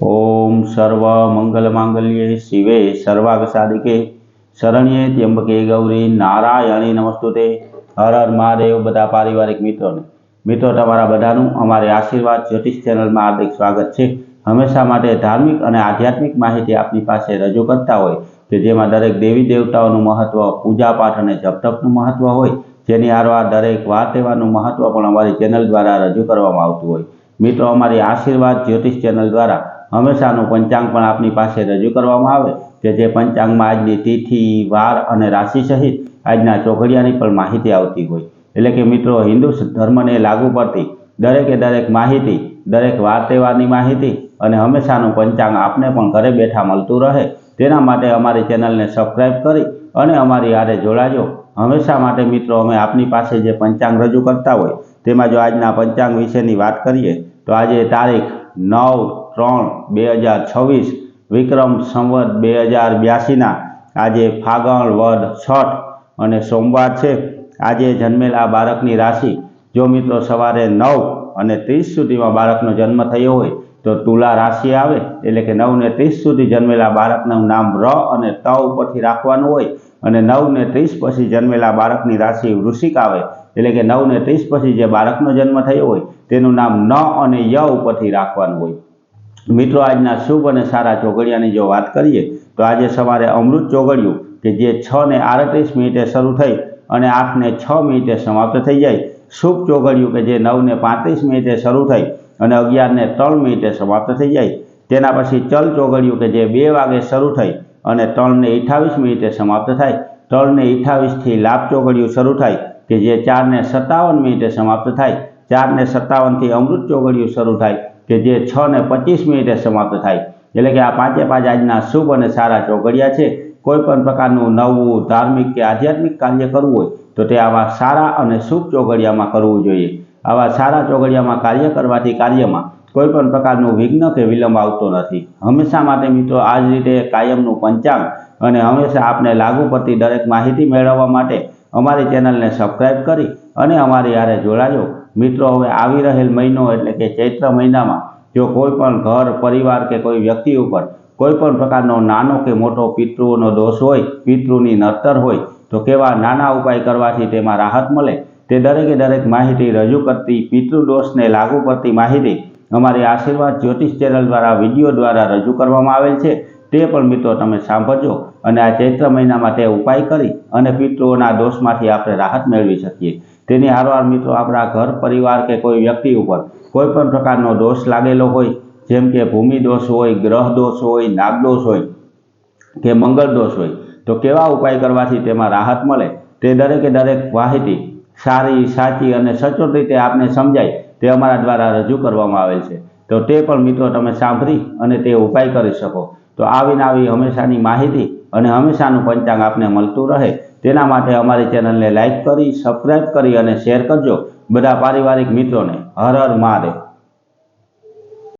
ओम सर्व मंगल मांगल्ये शिवे सर्वाग साधिके शरण्ये त्र्यंबके गौरी नारायणी नमस्तुते। हर हर महादेव। बधा पारिवारिक मित्रों तमारा बधानुं अमारी आशीर्वाद ज्योतिष चेनल में हार्दिक स्वागत है। हमेशा माटे धार्मिक और आध्यात्मिक माहिती आपनी पासे रजू करता होय के जेमां दरेक देवी देवताओनुं महत्व, पूजा पाठ और जप तपनुं महत्व होय, जेनी हारवार दरेक वार तहेवारनुं महत्व पण अमारी चेनल द्वारा रजू करवामां आवतुं होय। मित्रों, अमारी आशीर्वाद ज्योतिष चेनल द्वारा हमेशानु पंचांग पण आपनी पासे रजू करवामां आवे के जे पंचांग में आजनी तिथि, वार और राशि सहित आजना चौघड़ियानी पण माहिती आवती होय। एटले के मित्रों, हिंदू धर्म ने लागू पड़ती दरेके दरेक माहिती, दरेक वार तहेवारनी माहिती अने हमेशानु पंचांग आपने पण घरे बैठा मळतुं रहे, तेना माटे अमारी चेनल ने सब्सक्राइब करी अने अमारी हारे जोड़ाजो। हमेशा माटे मित्रों, अमे आपनी पासे जे पंचांग रजू करता होय तेमां जो आजना पंचांग विशेनी वात करीए तो आज तारीख 9/3/2026 विक्रम संवत 2082 आज फागण वद छठ और सोमवार है। आज जन्मेला बाळकनी राशि जो मित्रों सवारे 9:30 सुधी में बाळकनो जन्म थयो होय तो तुला राशि आवे, एटले के 9:30 सुधी जन्मेला बाळकनुं नाम र और त उपरथी राखवानुं होय अने 9:30 पछी जन्मेला बाळकनी राशि वृश्चिक आवे, एटले के 9:30 पछी जे बाळकनो जन्म थयो होय तेनुं नाम न और य उपरथी राखवानुं होय। मित्रों, आजना शुभ और सारा चौघड़ियानी जो बात करिए तो आज सवारे अमृत चौघड़ियुं के जे 6:38 शुरू थई और 8:06 समाप्त थई जाए। शुभ चौघड़ियुं के जे 9:35 शुरू थई और 11:03 समाप्त थई जाए। तेना पछी चल चौघड़ियुं के जे 2 वागे शुरू थई और 3:28 समाप्त थाय। 3:28 थी लाभ चौघड़ियुं शुरू थाय के जे 4:57 समाप्त थाय। 4:57 थी अमृत चौघड़ियुं शुरू थाय के जे 6:25 समाप्त थाय। एटले के आ पांचे पांच आजना शुभ और सारा चौघड़िया छे। कोईपण प्रकारनुं नवुं धार्मिक के आध्यात्मिक कार्य करवुं होय तो ते आवा सारा और शुभ चौघड़ियामां करवुं जोईए। आवा सारा चौघड़ियामां कार्य करवाथी कार्यमां कोईपण प्रकारनुं विघ्न के विलंब आवतो नथी। हमेशा माटे मित्रों आज रीते कायमनुं पंचांग और हमेशा आपने लागू पड़ती दरेक माहिती मेळववा माटे अमारी चेनल ने सब्सक्राइब करी अने अमारी हारे जोड़ाजो। मित्रों, हवे आवी रहेल महीनो एटले के चैत्र महीनामां जो कोईपण घर, परिवार के कोई व्यक्ति उपर कोईपण प्रकारनो नानो के मोटो पितृओनो दोष होय, पितृनी नड़तर होय तो केवा नाना उपाय करवाथी तेमां राहत मळे ते दरेके दरेक माहिती रजू करती पितृदोष ने लागू पड़ती माहिती अमारी आशीर्वाद ज्योतिष चेनल द्वारा विडियो द्वारा रजू करवामां आवेल छे। ते पण मित्रों तमे सांभळजो अने आ चैत्र महीनामां ते उपाय करी अने पितृओना दोषमांथी आपणे राहत मेळवी शकीए। तेनी हारवार मित्रों आपणा घर, परिवार के कोई व्यक्ति उपर कोईपण प्रकारनो दोष लागेलो होय, जेम के भूमि दोष होय, ग्रह दोष होय, नागदोष होय के मंगल दोष होय तो केवा उपाय करवाथी तेमां राहत मळे ते दरेके दरेक माहिती सारी, साची और सचोट रीते आपने समझाय ते अमारा द्वारा रजू करवामां आवेल छे। तो ते पण मित्रों तमे सांभळी अने ते उपाय करी शको। तो आवी नवी हमेशानी माहिती और हमेशानुं पंचांग आपने मळतुं रहे तेना माटे अमारी चेनल ने लाइक करी, सब्सक्राइब करी अने शेर करजो बधा पारिवारिक मित्रों ने। हर हर महादेव।